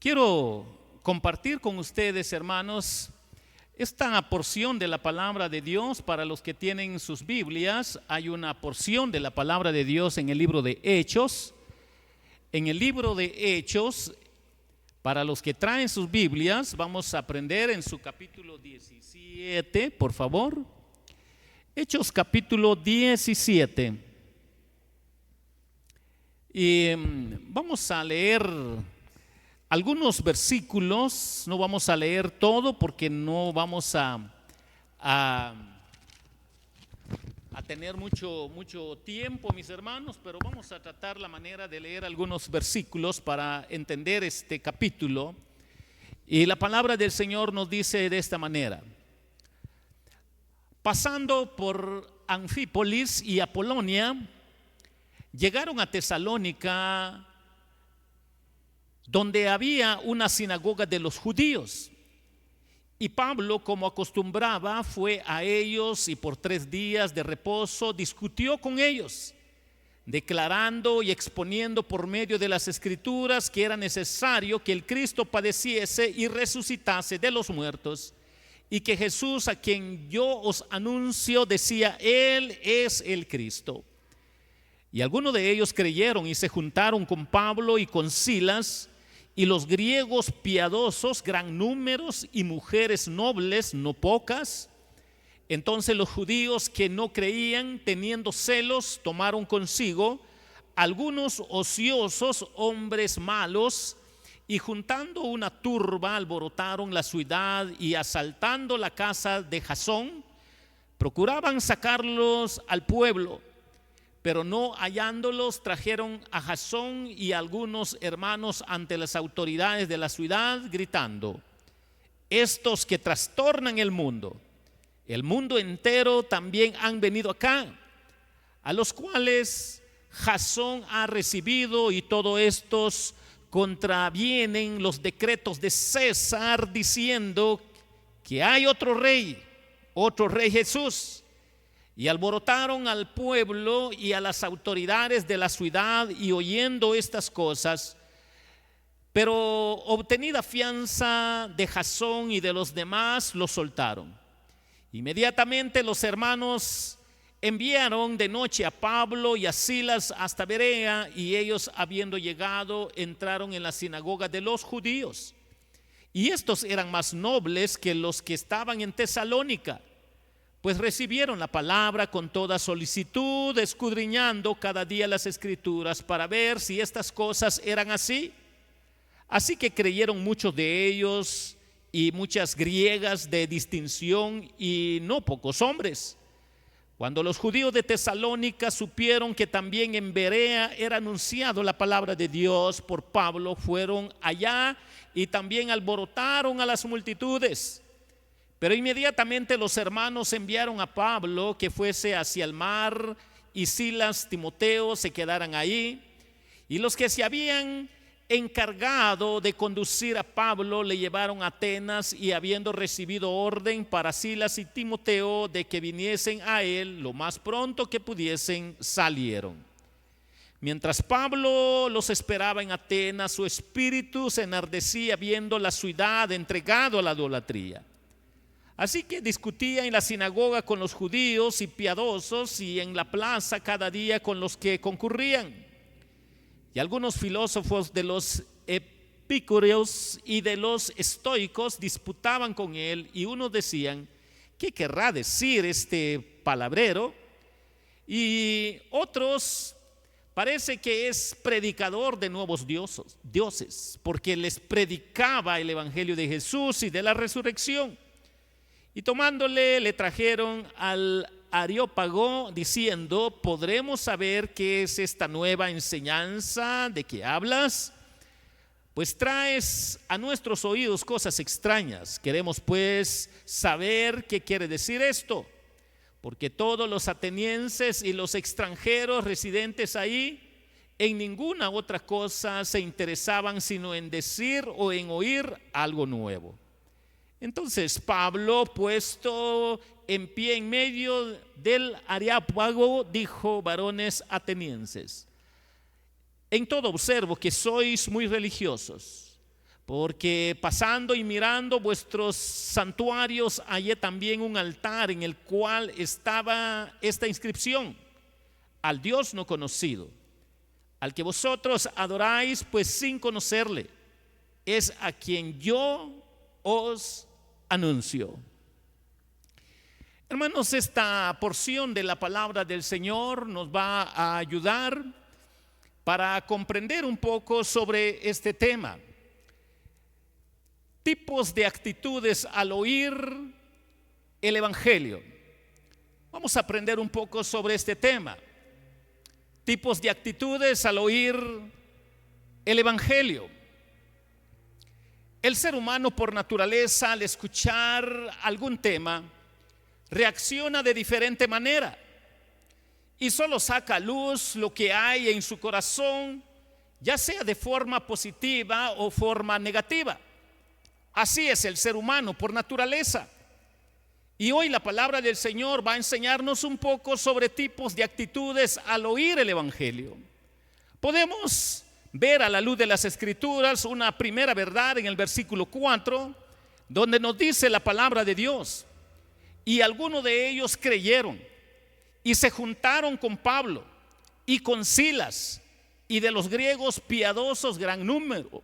Quiero compartir con ustedes, hermanos, esta porción de la palabra de Dios. Para los que tienen sus Biblias, hay una porción de la palabra de Dios en el libro de Hechos. En el libro de Hechos, para los que traen sus Biblias, vamos a aprender en su capítulo 17, por favor. Hechos capítulo 17. Y vamos a leer algunos versículos. No vamos a leer todo porque no vamos a tener mucho tiempo, mis hermanos, pero vamos a tratar la manera de leer algunos versículos para entender este capítulo. Y la palabra del Señor nos dice de esta manera: pasando por Anfípolis y Apolonia, llegaron a Tesalónica, donde había una sinagoga de los judíos. Y Pablo, como acostumbraba, fue a ellos y por 3 días de reposo discutió con ellos, declarando y exponiendo por medio de las Escrituras que era necesario que el Cristo padeciese y resucitase de los muertos, y que Jesús, a quien yo os anuncio, decía, Él es el Cristo. Y algunos de ellos creyeron y se juntaron con Pablo y con Silas, y los griegos piadosos, gran números, y mujeres nobles, no pocas. Entonces los judíos que no creían, teniendo celos, tomaron consigo algunos ociosos hombres malos, y juntando una turba, alborotaron la ciudad, y asaltando la casa de Jasón, procuraban sacarlos al pueblo. Pero no hallándolos, trajeron a Jasón y a algunos hermanos ante las autoridades de la ciudad, gritando: estos que trastornan el mundo entero, también han venido acá, a los cuales Jasón ha recibido, y todos estos contravienen los decretos de César, diciendo que hay otro rey Jesús. Y alborotaron al pueblo y a las autoridades de la ciudad, y oyendo estas cosas, pero obtenida fianza de Jasón y de los demás, los soltaron. Inmediatamente los hermanos enviaron de noche a Pablo y a Silas hasta Berea, y ellos, habiendo llegado, entraron en la sinagoga de los judíos. Y estos eran más nobles que los que estaban en Tesalónica, pues recibieron la palabra con toda solicitud, escudriñando cada día las Escrituras para ver si estas cosas eran así. Así que creyeron muchos de ellos, y muchas griegas de distinción, y no pocos hombres. Cuando los judíos de Tesalónica supieron que también en Berea era anunciado la palabra de Dios por Pablo, fueron allá y también alborotaron a las multitudes. Pero inmediatamente los hermanos enviaron a Pablo que fuese hacia el mar, y Silas, Timoteo se quedaran ahí. Y los que se habían encargado de conducir a Pablo le llevaron a Atenas, y habiendo recibido orden para Silas y Timoteo de que viniesen a él lo más pronto que pudiesen, salieron. Mientras Pablo los esperaba en Atenas, su espíritu se enardecía viendo la ciudad entregado a la idolatría. Así que discutía en la sinagoga con los judíos y piadosos, y en la plaza cada día con los que concurrían. Y algunos filósofos de los epicúreos y de los estoicos disputaban con él, y unos decían: ¿qué querrá decir este palabrero? Y otros: parece que es predicador de nuevos dioses, porque les predicaba el evangelio de Jesús y de la resurrección. Y tomándole, le trajeron al Areópago, diciendo: ¿podremos saber qué es esta nueva enseñanza de que hablas? Pues traes a nuestros oídos cosas extrañas. Queremos pues saber qué quiere decir esto, porque todos los atenienses y los extranjeros residentes ahí en ninguna otra cosa se interesaban sino en decir o en oír algo nuevo. Entonces Pablo, puesto en pie en medio del Areópago, dijo: varones atenienses, en todo observo que sois muy religiosos, porque pasando y mirando vuestros santuarios hallé también un altar en el cual estaba esta inscripción: al Dios no conocido, al que vosotros adoráis pues sin conocerle, es a quien yo os anuncio. Hermanos, esta porción de la palabra del Señor nos va a ayudar para comprender un poco sobre este tema. Tipos de actitudes al oír el Evangelio. Vamos a aprender un poco sobre este tema. Tipos de actitudes al oír el Evangelio. El ser humano por naturaleza, al escuchar algún tema, reacciona de diferente manera y solo saca a luz lo que hay en su corazón, ya sea de forma positiva o forma negativa. Así es el ser humano por naturaleza. Y hoy la palabra del Señor va a enseñarnos un poco sobre tipos de actitudes al oír el Evangelio. Podemos ver a la luz de las Escrituras una primera verdad en el versículo 4, donde nos dice la palabra de Dios: y algunos de ellos creyeron y se juntaron con Pablo y con Silas, y de los griegos piadosos gran número,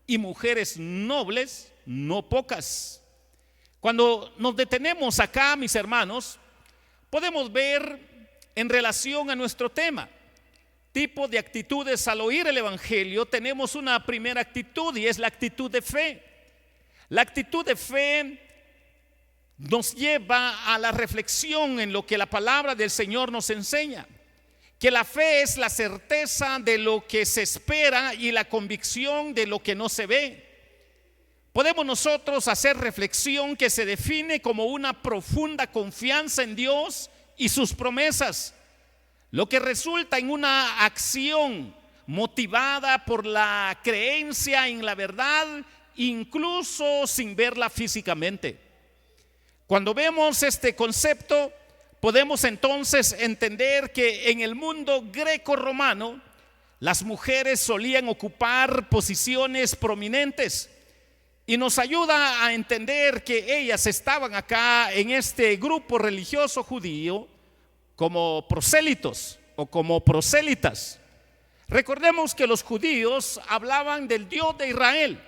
y mujeres nobles no pocas. Cuando nos detenemos acá, mis hermanos, podemos ver en relación a nuestro tema, tipo de actitudes al oír el Evangelio, tenemos una primera actitud y es la actitud de fe. La actitud de fe nos lleva a la reflexión en lo que la palabra del Señor nos enseña, que la fe es la certeza de lo que se espera y la convicción de lo que no se ve. Podemos nosotros hacer reflexión que se define como una profunda confianza en Dios y sus promesas, lo que resulta en una acción motivada por la creencia en la verdad, incluso sin verla físicamente. Cuando vemos este concepto, podemos entonces entender que en el mundo greco-romano las mujeres solían ocupar posiciones prominentes, y nos ayuda a entender que ellas estaban acá en este grupo religioso judío como prosélitos o como prosélitas. Recordemos que los judíos hablaban del Dios de Israel,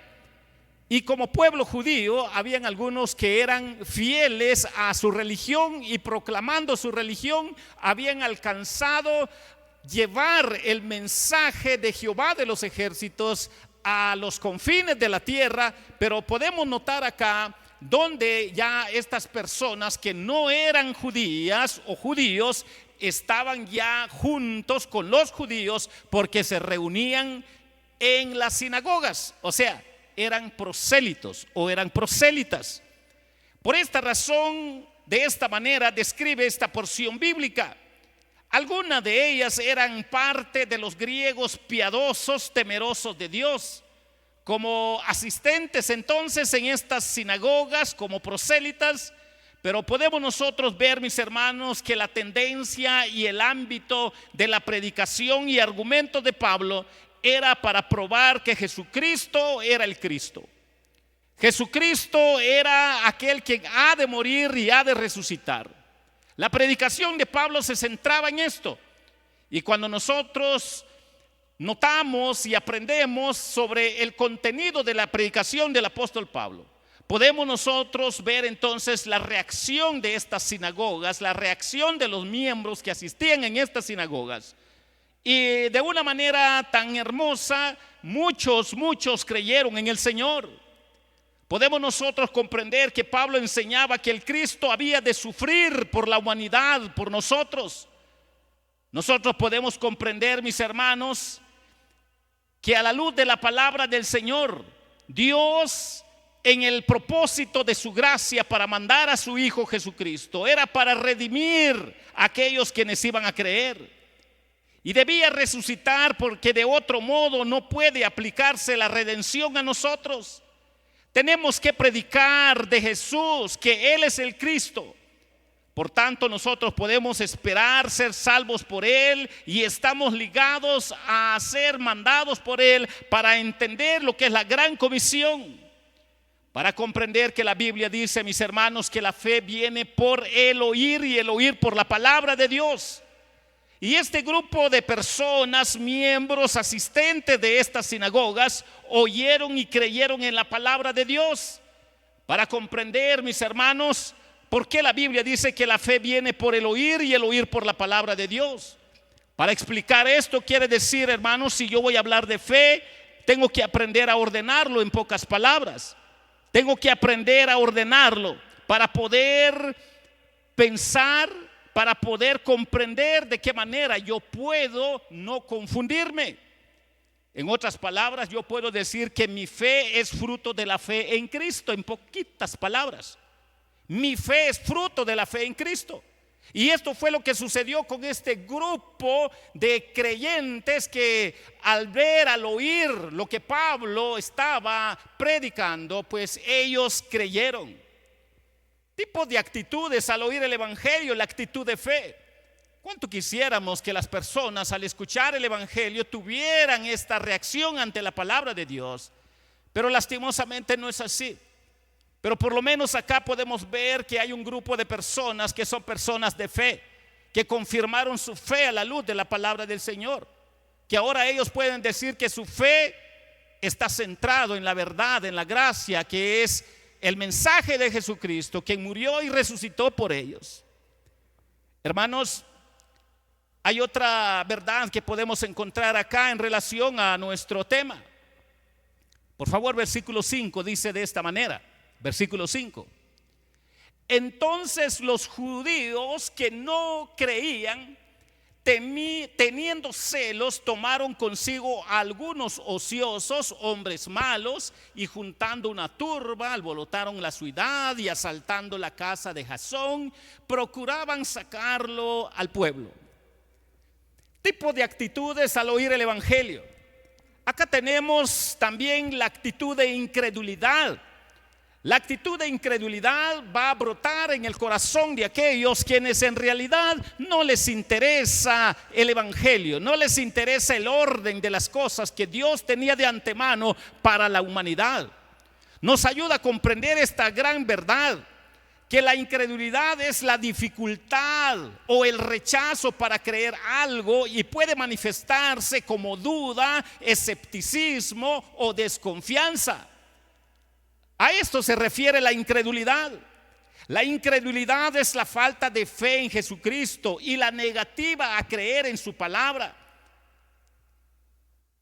y como pueblo judío habían algunos que eran fieles a su religión y proclamando su religión habían alcanzado llevar el mensaje de Jehová de los ejércitos a los confines de la tierra. Pero podemos notar acá donde ya estas personas que no eran judías o judíos estaban ya juntos con los judíos porque se reunían en las sinagogas, o sea, eran prosélitos o eran prosélitas. Por esta razón, de esta manera describe esta porción bíblica. Algunas de ellas eran parte de los griegos piadosos, temerosos de Dios, como asistentes entonces en estas sinagogas, como prosélitas. Pero podemos nosotros ver, mis hermanos, que la tendencia y el ámbito de la predicación y argumento de Pablo era para probar que Jesucristo era el Cristo. Jesucristo era aquel que ha de morir y ha de resucitar. La predicación de Pablo se centraba en esto. Y cuando nosotros notamos y aprendemos sobre el contenido de la predicación del apóstol Pablo, podemos nosotros ver entonces la reacción de estas sinagogas, la reacción de los miembros que asistían en estas sinagogas. Y de una manera tan hermosa, muchos creyeron en el Señor. Podemos nosotros comprender que Pablo enseñaba que el Cristo había de sufrir por la humanidad, por nosotros. Nosotros podemos comprender, mis hermanos, que a la luz de la palabra del Señor, Dios, en el propósito de su gracia para mandar a su Hijo Jesucristo, era para redimir a aquellos quienes iban a creer. Y debía resucitar porque de otro modo no puede aplicarse la redención a nosotros. Tenemos que predicar de Jesús, que Él es el Cristo. Por tanto, nosotros podemos esperar ser salvos por Él y estamos ligados a ser mandados por Él para entender lo que es la gran comisión. Para comprender que la Biblia dice, mis hermanos, que la fe viene por el oír y el oír por la palabra de Dios. Y este grupo de personas, miembros, asistentes de estas sinagogas, oyeron y creyeron en la palabra de Dios. Para comprender, mis hermanos, por qué la Biblia dice que la fe viene por el oír y el oír por la palabra de Dios. Para explicar esto quiere decir, hermanos, si yo voy a hablar de fe, tengo que aprender a ordenarlo en pocas palabras. Tengo que aprender a ordenarlo para poder pensar, para poder comprender de qué manera yo puedo no confundirme. En otras palabras, yo puedo decir que mi fe es fruto de la fe en Cristo, en poquitas palabras. Mi fe es fruto de la fe en Cristo. Y esto fue lo que sucedió con este grupo de creyentes que al ver, al oír lo que Pablo estaba predicando, pues ellos creyeron. Tipo de actitudes al oír el evangelio, la actitud de fe. ¿Cuánto quisiéramos que las personas al escuchar el evangelio tuvieran esta reacción ante la palabra de Dios? Pero lastimosamente no es así. Pero por lo menos acá podemos ver que hay un grupo de personas que son personas de fe, que confirmaron su fe a la luz de la palabra del Señor, que ahora ellos pueden decir que su fe está centrado en la verdad, en la gracia, que es el mensaje de Jesucristo, quien murió y resucitó por ellos. Hermanos, hay otra verdad que podemos encontrar acá en relación a nuestro tema. Por favor, versículo 5 dice de esta manera. Versículo 5. Entonces los judíos que no creían, teniendo celos, tomaron consigo a algunos ociosos, hombres malos, y juntando una turba, alborotaron la ciudad y asaltando la casa de Jasón, procuraban sacarlo al pueblo. Tipo de actitudes al oír el evangelio. Acá tenemos también la actitud de incredulidad. La actitud de incredulidad va a brotar en el corazón de aquellos quienes en realidad no les interesa el evangelio, no les interesa el orden de las cosas que Dios tenía de antemano para la humanidad. Nos ayuda a comprender esta gran verdad, que la incredulidad es la dificultad o el rechazo para creer algo y puede manifestarse como duda, escepticismo o desconfianza. A esto se refiere la incredulidad. La incredulidad es la falta de fe en Jesucristo y la negativa a creer en su palabra.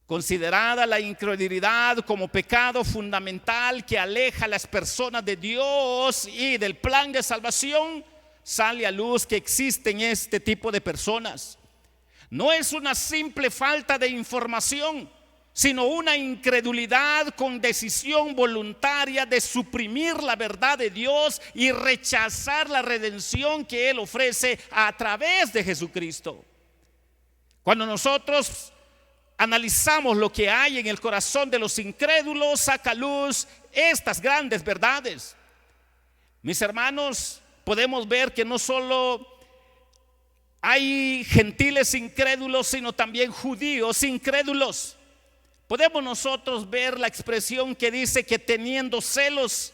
Considerada la incredulidad como pecado fundamental que aleja a las personas de Dios y del plan de salvación, sale a luz que existen este tipo de personas. No es una simple falta de información, sino una incredulidad con decisión voluntaria de suprimir la verdad de Dios y rechazar la redención que Él ofrece a través de Jesucristo. Cuando nosotros analizamos lo que hay en el corazón de los incrédulos, saca a luz estas grandes verdades. Mis hermanos, podemos ver que no solo hay gentiles incrédulos, sino también judíos incrédulos. Podemos nosotros ver la expresión que dice que teniendo celos.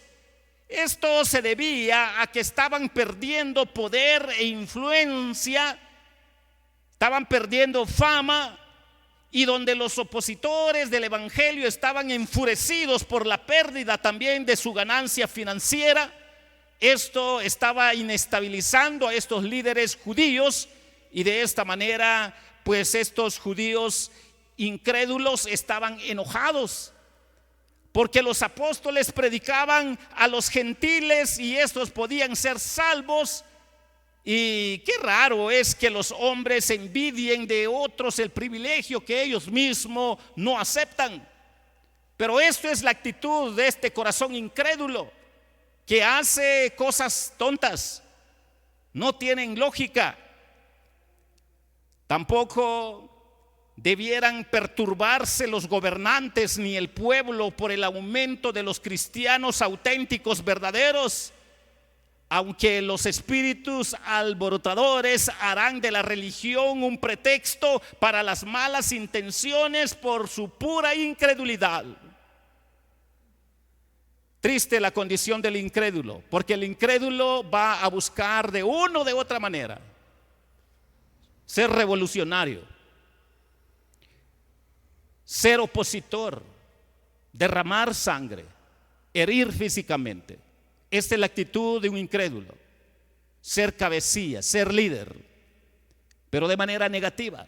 Esto se debía a que estaban perdiendo poder e influencia, estaban perdiendo fama, y donde los opositores del evangelio estaban enfurecidos por la pérdida también de su ganancia financiera. Esto estaba inestabilizando a estos líderes judíos, y de esta manera pues estos judíos incrédulos estaban enojados porque los apóstoles predicaban a los gentiles y estos podían ser salvos. Y qué raro es que los hombres envidien de otros el privilegio que ellos mismos no aceptan. Pero esto es la actitud de este corazón incrédulo que hace cosas tontas, no tienen lógica. Tampoco debieran perturbarse los gobernantes ni el pueblo por el aumento de los cristianos auténticos verdaderos. aunque los espíritus alborotadores harán de la religión un pretexto para las malas intenciones por su pura incredulidad. Triste la condición del incrédulo, porque el incrédulo va a buscar de una o de otra manera ser revolucionario, ser opositor, derramar sangre, herir físicamente. Esta es la actitud de un incrédulo: ser cabecilla, ser líder, pero de manera negativa.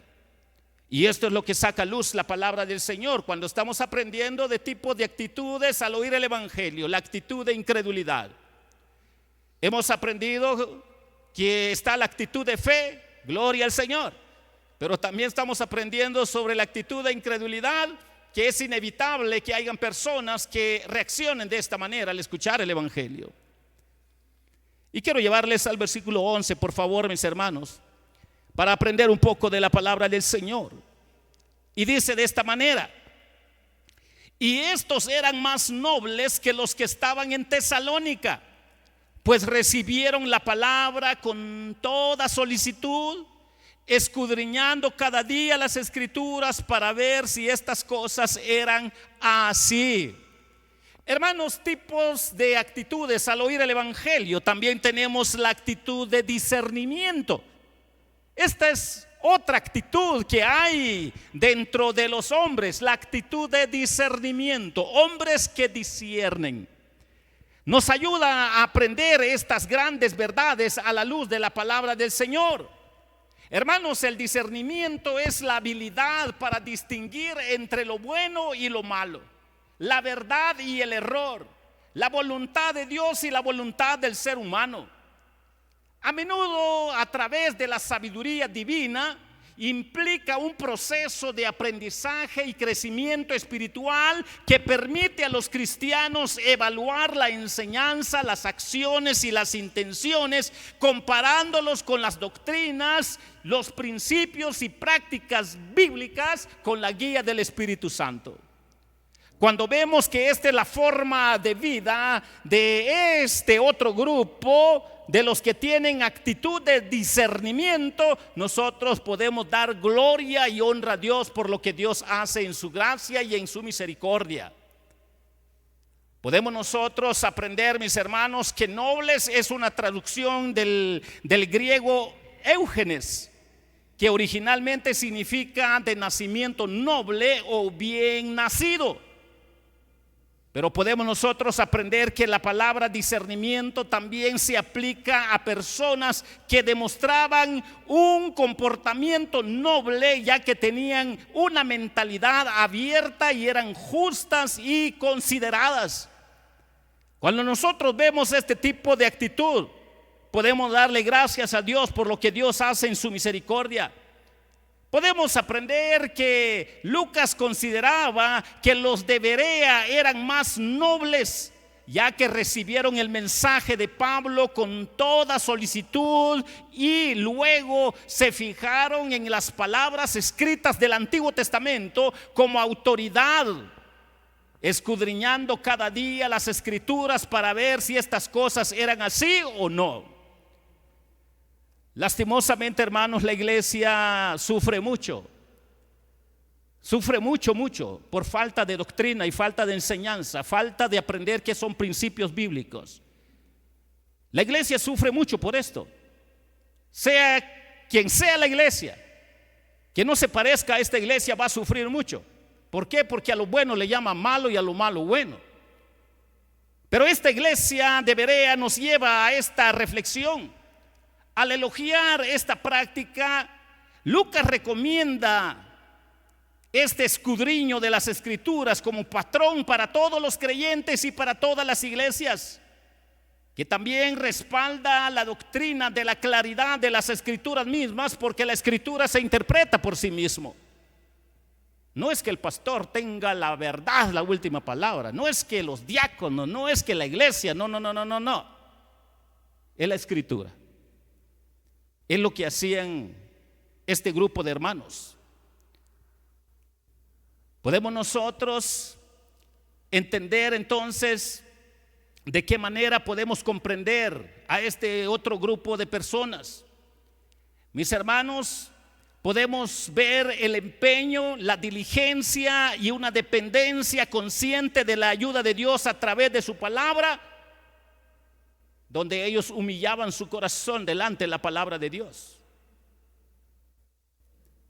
Y esto es lo que saca a luz la palabra del Señor cuando estamos aprendiendo de tipos de actitudes al oír el evangelio. La actitud de incredulidad. Hemos aprendido que está la actitud de fe, gloria al Señor, pero también estamos aprendiendo sobre la actitud de incredulidad, que es inevitable que hayan personas que reaccionen de esta manera al escuchar el evangelio. Y quiero llevarles al versículo 11, por favor, mis hermanos, para aprender un poco de la palabra del Señor. Y dice de esta manera: y estos eran más nobles que los que estaban en Tesalónica, pues recibieron la palabra con toda solicitud, escudriñando cada día las escrituras para ver si estas cosas eran así. Hermanos, tipos de actitudes al oír el evangelio. También tenemos la actitud de discernimiento. Esta es otra actitud que hay dentro de los hombres, la actitud de discernimiento. Hombres que disciernen. Nos ayuda a aprender estas grandes verdades a la luz de la palabra del Señor. Hermanos, el discernimiento es la habilidad para distinguir entre lo bueno y lo malo, la verdad y el error, la voluntad de Dios y la voluntad del ser humano. A menudo, a través de la sabiduría divina, implica un proceso de aprendizaje y crecimiento espiritual que permite a los cristianos evaluar la enseñanza, las acciones y las intenciones, comparándolos con las doctrinas, los principios y prácticas bíblicas con la guía del Espíritu Santo. Cuando vemos que esta es la forma de vida de este otro grupo, de los que tienen actitud de discernimiento, nosotros podemos dar gloria y honra a Dios por lo que Dios hace en su gracia y en su misericordia. Podemos nosotros aprender, mis hermanos, que nobles es una traducción del griego eugenes, que originalmente significa de nacimiento noble o bien nacido. Pero podemos nosotros aprender que la palabra discernimiento también se aplica a personas que demostraban un comportamiento noble, ya que tenían una mentalidad abierta y eran justas y consideradas. Cuando nosotros vemos este tipo de actitud, podemos darle gracias a Dios por lo que Dios hace en su misericordia. Podemos aprender que Lucas consideraba que los de Berea eran más nobles, ya que recibieron el mensaje de Pablo con toda solicitud y luego se fijaron en las palabras escritas del Antiguo Testamento como autoridad, escudriñando cada día las escrituras para ver si estas cosas eran así o no. Lastimosamente, hermanos, la iglesia sufre mucho por falta de doctrina y falta de enseñanza, falta de aprender qué son principios bíblicos. La iglesia sufre mucho por esto. Sea quien sea la iglesia, que no se parezca a esta iglesia va a sufrir mucho. ¿Por qué? Porque a lo bueno le llama malo y a lo malo bueno. Pero esta iglesia de Berea nos lleva a esta reflexión. Al elogiar esta práctica, Lucas recomienda este escudriño de las escrituras como patrón para todos los creyentes y para todas las iglesias, que también respalda la doctrina de la claridad de las escrituras mismas, porque la escritura se interpreta por sí mismo. No es que el pastor tenga la verdad, la última palabra, no es que los diáconos, no es que la iglesia, no. Es la escritura. Es lo que hacían este grupo de hermanos. Podemos nosotros entender entonces ¿De qué manera podemos comprender a este otro grupo de personas? Mis hermanos, podemos ver el empeño, la diligencia y una dependencia consciente de la ayuda de Dios a través de su palabra, donde ellos humillaban su corazón delante de la palabra de Dios.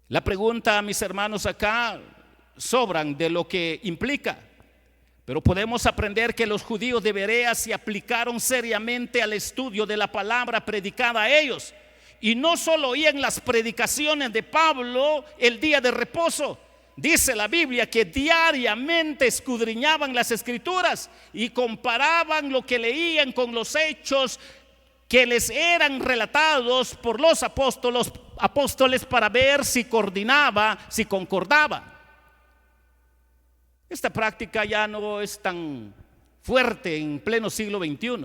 La pregunta, mis hermanos, acá sobran de lo que implica, pero podemos aprender que los judíos de Berea se aplicaron seriamente al estudio de la palabra predicada a ellos, y no solo oían las predicaciones de Pablo el día de reposo. Dice la Biblia que diariamente escudriñaban las escrituras y comparaban lo que leían con los hechos que les eran relatados por los apóstoles para ver si coordinaba, si concordaba. Esta práctica ya no es tan fuerte en pleno siglo XXI.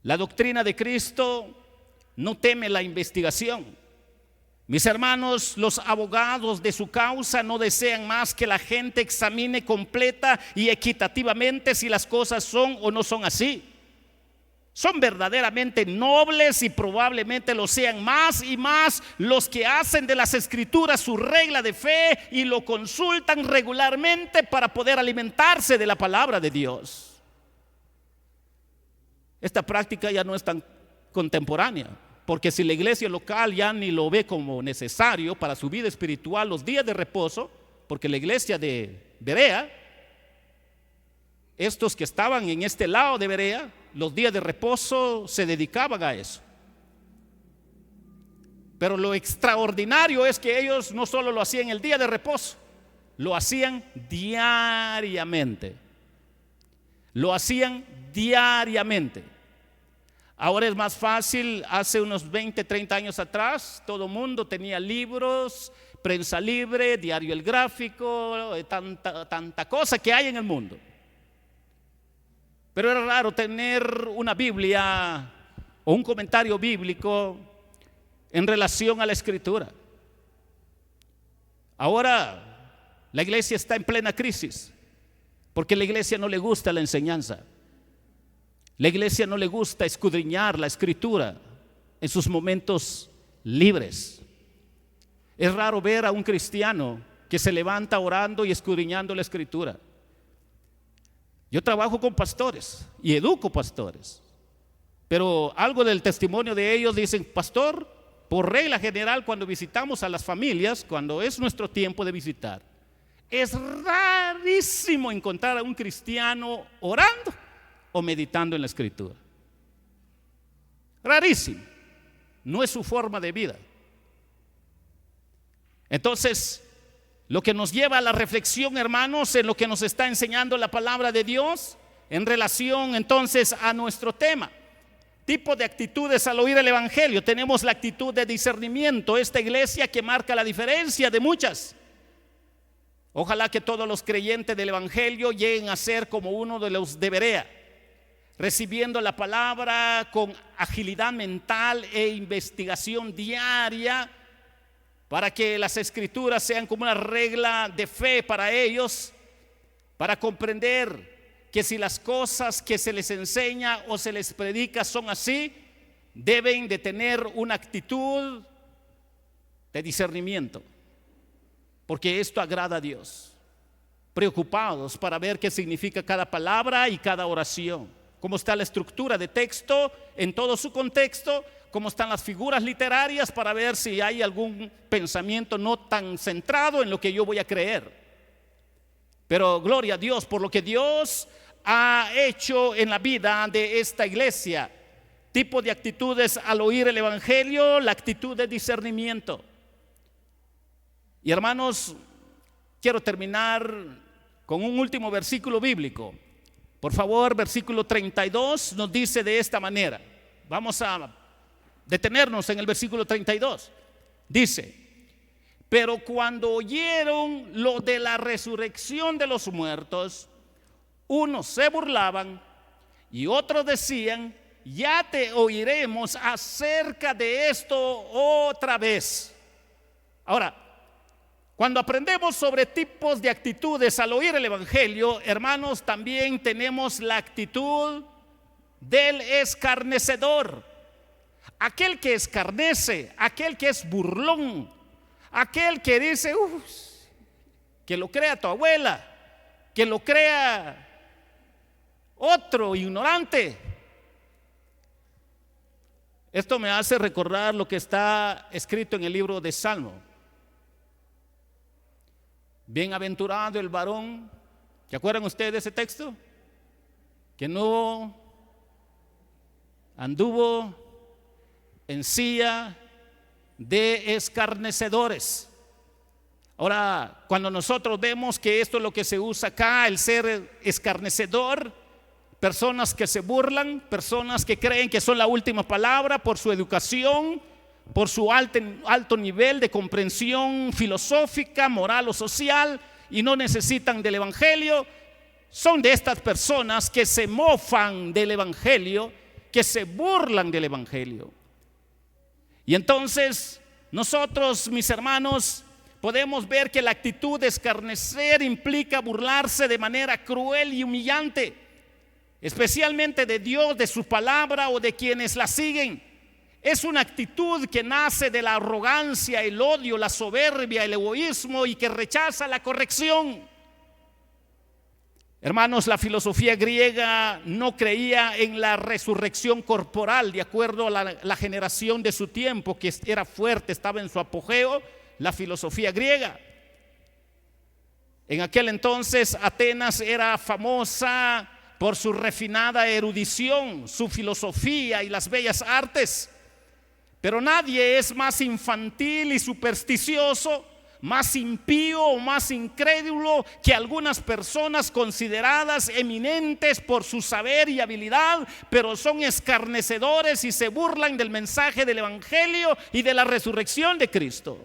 La doctrina de Cristo no teme la investigación. Mis hermanos, los abogados de su causa no desean más que la gente examine completa y equitativamente si las cosas son o no son así. Son verdaderamente nobles y probablemente lo sean más y más los que hacen de las escrituras su regla de fe y lo consultan regularmente para poder alimentarse de la palabra de Dios. Esta práctica ya no es tan contemporánea, porque si la iglesia local ya ni lo ve como necesario para su vida espiritual los días de reposo, porque la iglesia de Berea, estos que estaban en este lado de Berea, los días de reposo se dedicaban a eso. Pero lo extraordinario es que ellos no solo lo hacían el día de reposo, lo hacían diariamente. Lo hacían diariamente. Ahora es más fácil. Hace unos 20, 30 años atrás todo el mundo tenía libros, prensa libre, diario El Gráfico, tanta cosa que hay en el mundo. Pero era raro tener una Biblia o un comentario bíblico en relación a la escritura. Ahora la iglesia está en plena crisis, porque a la iglesia no le gusta la enseñanza. La iglesia no le gusta escudriñar la escritura en sus momentos libres. Es raro ver a un cristiano que se levanta orando y escudriñando la escritura. Yo trabajo con pastores y educo pastores, pero algo del testimonio de ellos dicen: pastor, por regla general cuando visitamos a las familias, cuando es nuestro tiempo de visitar, es rarísimo encontrar a un cristiano orando o meditando en la escritura. Rarísimo. No es su forma de vida. Entonces, lo que nos lleva a la reflexión, hermanos, en lo que nos está enseñando la palabra de Dios en relación entonces a nuestro tema. Tipo de actitudes al oír el evangelio. Tenemos la actitud de discernimiento, esta iglesia que marca la diferencia de muchas. Ojalá que todos los creyentes del evangelio lleguen a ser como uno de los de Berea, recibiendo la palabra con agilidad mental e investigación diaria, para que las escrituras sean como una regla de fe para ellos, para comprender que si las cosas que se les enseña o se les predica son así, deben de tener una actitud de discernimiento, porque esto agrada a Dios. Preocupados para ver qué significa cada palabra y cada oración, cómo está la estructura de texto en todo su contexto, cómo están las figuras literarias para ver si hay algún pensamiento no tan centrado en lo que yo voy a creer. Pero gloria a Dios por lo que Dios ha hecho en la vida de esta iglesia. Tipo de actitudes al oír el evangelio, la actitud de discernimiento. Y hermanos, quiero terminar con un último versículo bíblico. Por favor, versículo 32 nos dice de esta manera. Vamos a detenernos en el versículo 32. Dice: pero cuando oyeron lo de la resurrección de los muertos, unos se burlaban y otros decían: ya te oiremos acerca de esto otra vez. Ahora, Cuando aprendemos sobre tipos de actitudes al oír el Evangelio, hermanos, también tenemos la actitud del escarnecedor. Aquel que escarnece, aquel que es burlón, aquel que dice, que lo crea tu abuela, que lo crea otro ignorante. Esto me hace recordar lo que está escrito en el libro de Salmo. Bienaventurado el varón, ¿se acuerdan ustedes de ese texto? Que no anduvo en silla de escarnecedores. Ahora, cuando nosotros vemos que esto es lo que se usa acá, el ser escarnecedor, personas que se burlan, personas que creen que son la última palabra por su educación, por su alto nivel de comprensión filosófica, moral o social, y no necesitan del Evangelio, son de estas personas que se mofan del Evangelio, que se burlan del Evangelio. Y entonces nosotros, mis hermanos, podemos ver que la actitud de escarnecer implica burlarse de manera cruel y humillante, especialmente de Dios, de su palabra o de quienes la siguen. Es una actitud que nace de la arrogancia, el odio, la soberbia, el egoísmo y que rechaza la corrección. Hermanos, la filosofía griega no creía en la resurrección corporal, de acuerdo a la generación de su tiempo, que era fuerte, estaba en su apogeo, la filosofía griega. En aquel entonces Atenas era famosa por su refinada erudición, su filosofía y las bellas artes. Pero nadie es más infantil y supersticioso, más impío o más incrédulo que algunas personas consideradas eminentes por su saber y habilidad, pero son escarnecedores y se burlan del mensaje del Evangelio y de la resurrección de Cristo.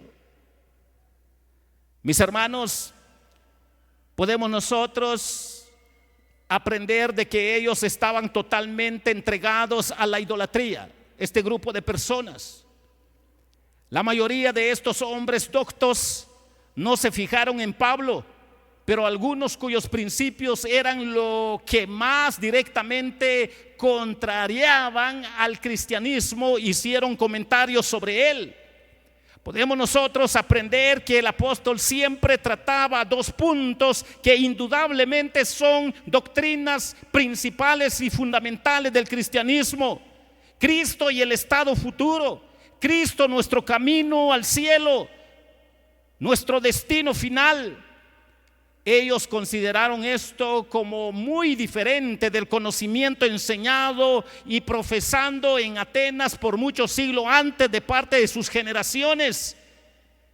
Mis hermanos, podemos nosotros aprender de que ellos estaban totalmente entregados a la idolatría. Este grupo de personas, la mayoría de estos hombres doctos no se fijaron en Pablo, pero algunos cuyos principios eran lo que más directamente contrariaban al cristianismo hicieron comentarios sobre él. Podemos nosotros aprender que el apóstol siempre trataba dos puntos que indudablemente son doctrinas principales y fundamentales del cristianismo: Cristo y el estado futuro, Cristo nuestro camino al cielo, nuestro destino final. Ellos consideraron esto como muy diferente del conocimiento enseñado y profesando en Atenas por muchos siglos antes de parte de sus generaciones.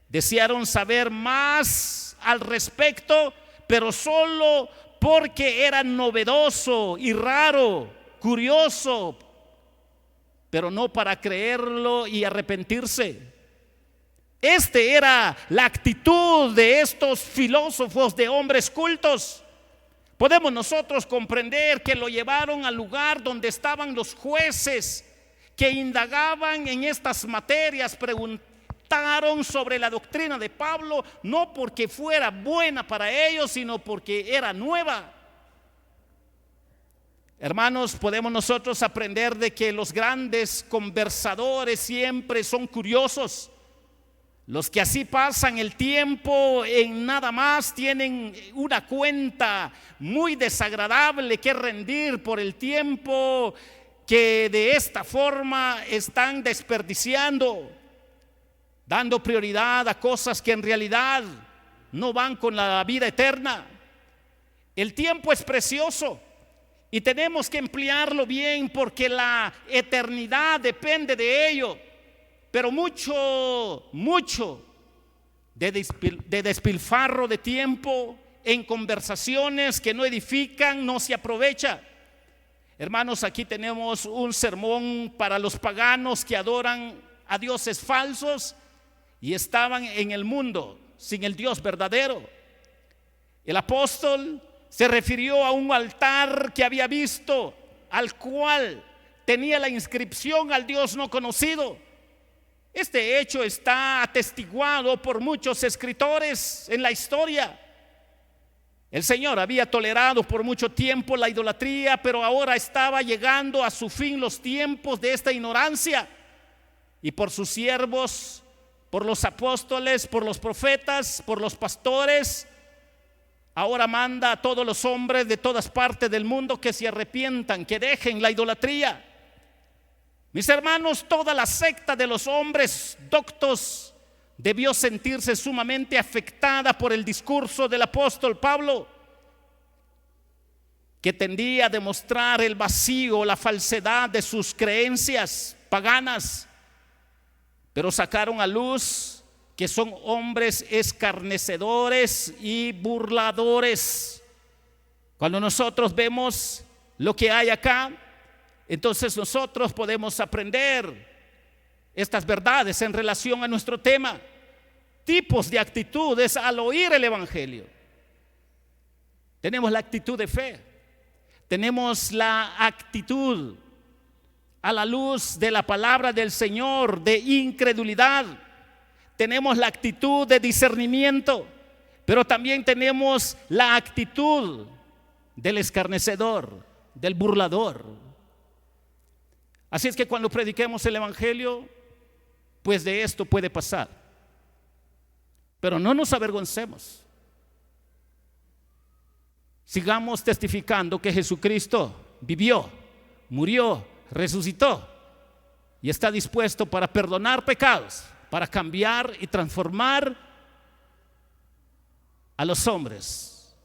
Desearon saber más al respecto, pero solo porque era novedoso y raro, curioso, pero no para creerlo y arrepentirse. Este era la actitud de estos filósofos, de hombres cultos. Podemos nosotros comprender que lo llevaron al lugar donde estaban los jueces que indagaban en estas materias. Preguntaron sobre la doctrina de Pablo, no porque fuera buena para ellos, sino porque era nueva. Hermanos, podemos nosotros aprender de que los grandes conversadores siempre son curiosos. Los que así pasan el tiempo en nada más tienen una cuenta muy desagradable que rendir por el tiempo que de esta forma están desperdiciando, dando prioridad a cosas que en realidad no van con la vida eterna. El tiempo es precioso y tenemos que emplearlo bien, porque la eternidad depende de ello. Pero mucho de despilfarro de tiempo en conversaciones que no edifican no se aprovecha. Hermanos, aquí tenemos un sermón para los paganos que adoran a dioses falsos y estaban en el mundo sin el Dios verdadero. El apóstol se refirió a un altar que había visto, al cual tenía la inscripción al Dios no conocido. Este hecho está atestiguado por muchos escritores en la historia. El Señor había tolerado por mucho tiempo la idolatría, pero ahora estaba llegando a su fin los tiempos de esta ignorancia. Y por sus siervos, por los apóstoles, por los profetas, por los pastores, ahora manda a todos los hombres de todas partes del mundo que se arrepientan, que dejen la idolatría. Mis hermanos, toda la secta de los hombres doctos debió sentirse sumamente afectada por el discurso del apóstol Pablo, que tendía a demostrar el vacío, la falsedad de sus creencias paganas, pero sacaron a luz que son hombres escarnecedores y burladores. Cuando nosotros vemos lo que hay acá, entonces nosotros podemos aprender estas verdades en relación a nuestro tema. Tipos de actitudes al oír el evangelio. Tenemos la actitud de fe, tenemos la actitud a la luz de la palabra del Señor de incredulidad, tenemos la actitud de discernimiento, pero también tenemos la actitud del escarnecedor, del burlador. Así es que cuando prediquemos el evangelio, pues de esto puede pasar. Pero no nos avergoncemos. Sigamos testificando que Jesucristo vivió, murió, resucitó y está dispuesto para perdonar pecados, para cambiar y transformar a los hombres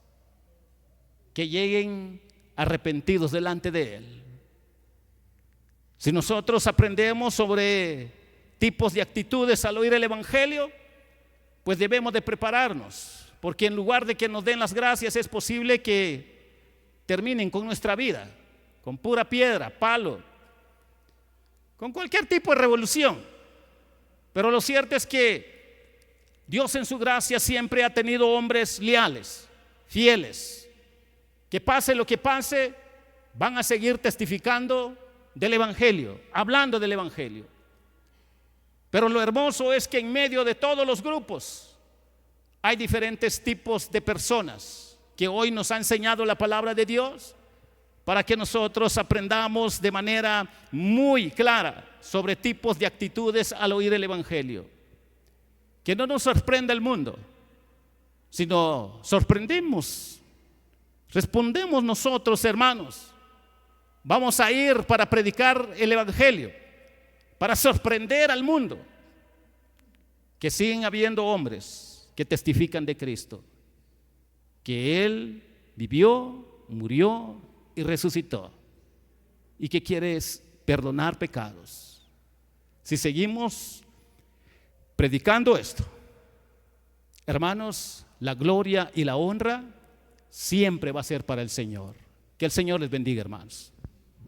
que lleguen arrepentidos delante de Él. Si nosotros aprendemos sobre tipos de actitudes al oír el evangelio, pues debemos de prepararnos, porque en lugar de que nos den las gracias, es posible que terminen con nuestra vida, con pura piedra, palo, con cualquier tipo de revolución. Pero lo cierto es que Dios en su gracia siempre ha tenido hombres leales, fieles, que pase lo que pase, van a seguir testificando del evangelio, hablando del evangelio. Pero lo hermoso es que en medio de todos los grupos hay diferentes tipos de personas que hoy nos ha enseñado la palabra de Dios, para que nosotros aprendamos de manera muy clara sobre tipos de actitudes al oír el evangelio. Que no nos sorprenda el mundo, sino respondemos nosotros, hermanos. Vamos a ir para predicar el evangelio, para sorprender al mundo, que siguen habiendo hombres que testifican de Cristo, que Él vivió, murió y resucitó, y que quiere es perdonar pecados. Si seguimos predicando esto, hermanos, la gloria y la honra siempre va a ser para el Señor. Que el Señor les bendiga, hermanos.